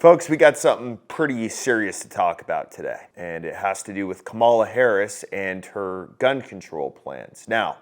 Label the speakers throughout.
Speaker 1: Folks, we got something pretty serious to talk about today, and it has to do with Kamala Harris and her gun control plans. Now,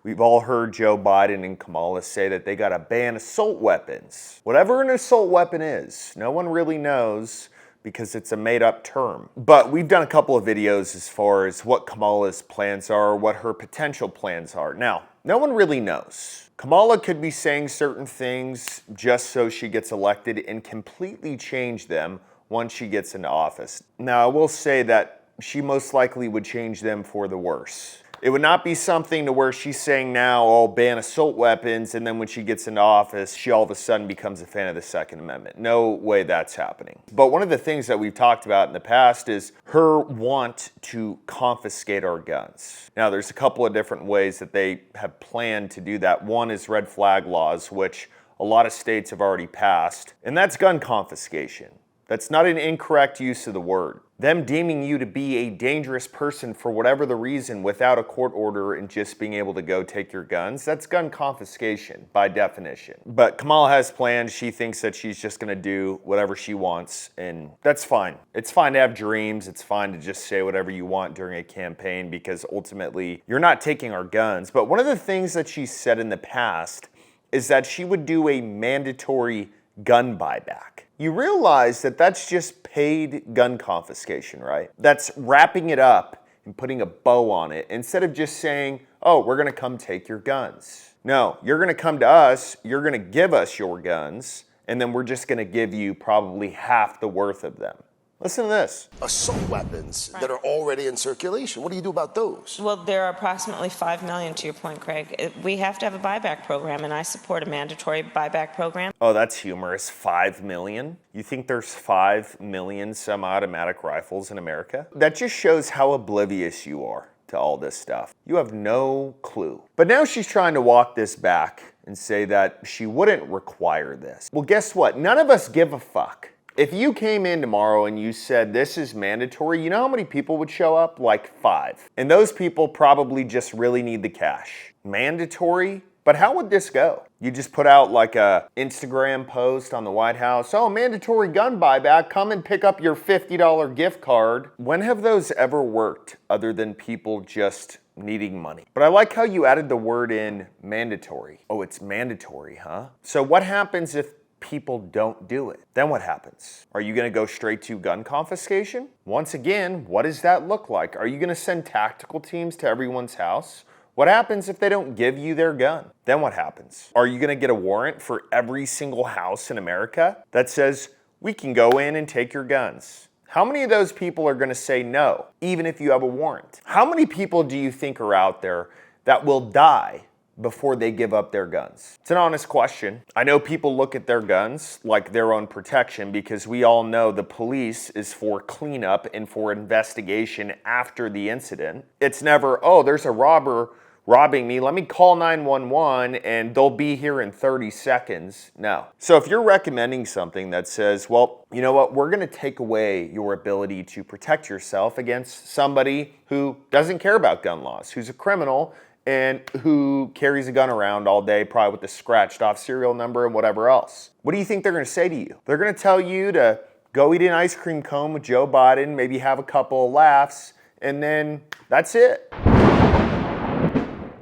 Speaker 1: we've all heard Joe Biden and Kamala say that they got to ban assault weapons. Whatever an assault weapon is, no one really knows because it's a made-up term. But we've done a couple of videos as far as what Kamala's plans are, what her potential plans are. Now, no one really knows. Kamala could be saying certain things just so she gets elected and completely change them once she gets into office. Now, I will say that she most likely would change them for the worse. It would not be something to where she's saying now, oh, ban assault weapons, and then when she gets into office, she all of a sudden becomes a fan of the Second Amendment. No way that's happening. But one of the things that we've talked about in the past is her want to confiscate our guns. Now, there's a couple of different ways that they have planned to do that. One is red flag laws, which a lot of states have already passed, and that's gun confiscation. That's not an incorrect use of the word. Them deeming you to be a dangerous person for whatever the reason without a court order and just being able to go take your guns, that's gun confiscation by definition. But Kamala has plans. She thinks that she's just going to do whatever she wants, and that's fine. It's fine to have dreams. It's fine to just say whatever you want during a campaign because ultimately you're not taking our guns. But one of the things that she said in the past is that she would do a mandatory gun buyback. You realize that that's just paid gun confiscation, right? That's wrapping it up and putting a bow on it instead of just saying, oh, we're going to come take your guns. No, you're going to come to us, you're going to give us your guns, and then we're just going to give you probably half the worth of them. Listen to this.
Speaker 2: Assault weapons that are already in circulation. What do you do about those?
Speaker 3: Well, there are approximately 5 million, to your point, Craig. We have to have a buyback program, and I support a mandatory buyback program.
Speaker 1: Oh, that's humorous. 5 million? You think there's 5 million semi-automatic rifles in America? That just shows how oblivious you are to all this stuff. You have no clue. But now she's trying to walk this back and say that she wouldn't require this. Well, guess what? None of us give a fuck. If you came in tomorrow and you said this is mandatory, you know how many people would show up? Like 5. And those people probably just really need the cash. Mandatory? But how would this go? You just put out like a Instagram post on the White House, oh, mandatory gun buyback, come and pick up your $50 gift card. When have those ever worked other than people just needing money? But I like how you added the word in mandatory. Oh, it's mandatory, huh? So what happens if people don't do it? Then what happens? Are you going to go straight to gun confiscation? Once again, what does that look like? Are you going to send tactical teams to everyone's house? What happens if they don't give you their gun? Then what happens? Are you going to get a warrant for every single house in America that says, we can go in and take your guns? How many of those people are going to say no, even if you have a warrant? How many people do you think are out there that will die before they give up their guns? It's an honest question. I know people look at their guns like their own protection because we all know the police is for cleanup and for investigation after the incident. It's never, oh, there's a robber robbing me, let me call 911 and they'll be here in 30 seconds. No. So if you're recommending something that says, well, you know what, we're going to take away your ability to protect yourself against somebody who doesn't care about gun laws, who's a criminal, and who carries a gun around all day, probably with a scratched off serial number and whatever else. What do you think they're going to say to you? They're going to tell you to go eat an ice cream cone with Joe Biden, maybe have a couple of laughs, and then that's it.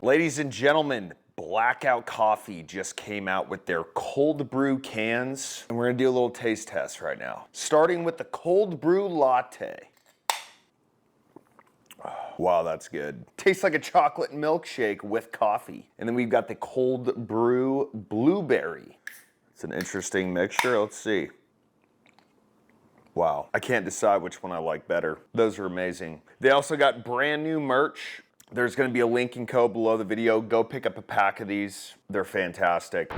Speaker 1: Ladies and gentlemen, Blackout Coffee just came out with their cold brew cans, and we're going to do a little taste test right now. Starting with the cold brew latte. Wow, that's good. Tastes like a chocolate milkshake with coffee. And then we've got the cold brew blueberry. It's an interesting mixture. Let's see. Wow, I can't decide which one I like better. Those are amazing. They also got brand new merch. There's going to be a link and code below the video. Go pick up a pack of these. They're fantastic.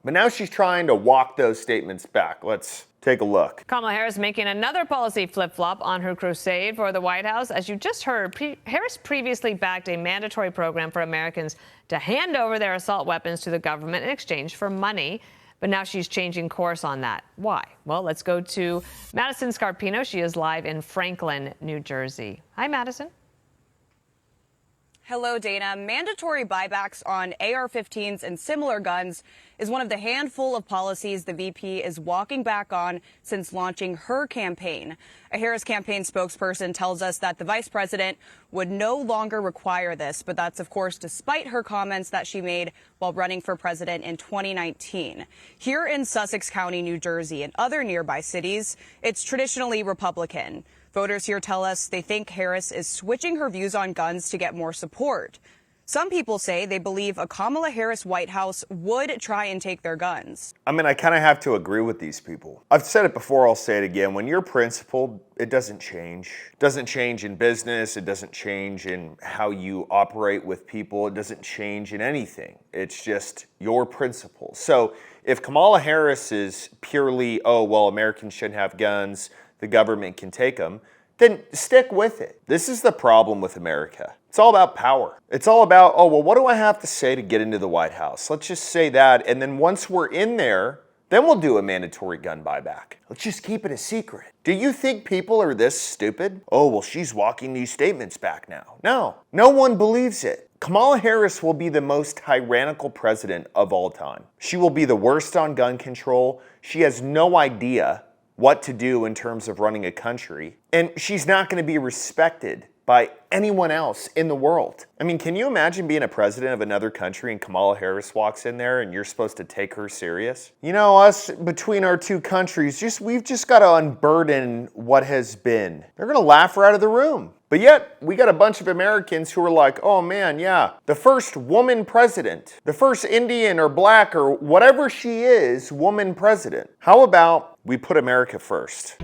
Speaker 1: But now she's trying to walk those statements back. Let's take a look.
Speaker 4: Kamala Harris making another policy flip-flop on her crusade for the White House. As you just heard, Harris previously backed a mandatory program for Americans to hand over their assault weapons to the government in exchange for money. But now she's changing course on that. Why? Well, let's go to Madison Scarpino. She is live in Franklin, New Jersey. Hi, Madison.
Speaker 5: Hello, Dana. Mandatory buybacks on AR-15s and similar guns is one of the handful of policies the VP is walking back on since launching her campaign. A Harris campaign spokesperson tells us that the vice president would no longer require this, but that's, of course, despite her comments that she made while running for president in 2019. Here in Sussex County, New Jersey, and other nearby cities, it's traditionally Republican. Voters here tell us they think Harris is switching her views on guns to get more support. Some people say they believe a Kamala Harris White House would try and take their guns.
Speaker 1: I mean, I kind of have to agree with these people. I've said it before, I'll say it again. When you're principled, it doesn't change. It doesn't change in business. It doesn't change in how you operate with people. It doesn't change in anything. It's just your principles. So if Kamala Harris is purely, oh, well, Americans shouldn't have guns, the government can take them, then stick with it. This is the problem with America. It's all about power. It's all about, oh, well, what do I have to say to get into the White House? Let's just say that, and then once we're in there, then we'll do a mandatory gun buyback. Let's just keep it a secret. Do you think people are this stupid? Oh, well, she's walking these statements back now. No one believes it. Kamala Harris will be the most tyrannical president of all time. She will be the worst on gun control. She has no idea what to do in terms of running a country. And she's not going to be respected by anyone else in the world. I mean, can you imagine being a president of another country and Kamala Harris walks in there and you're supposed to take her serious? You know, us between our two countries, we've just got to unburden what has been. They're going to laugh her out of the room. But yet, we got a bunch of Americans who are like, oh man, yeah, the first woman president, the first Indian or black or whatever she is, woman president. How about we put America first?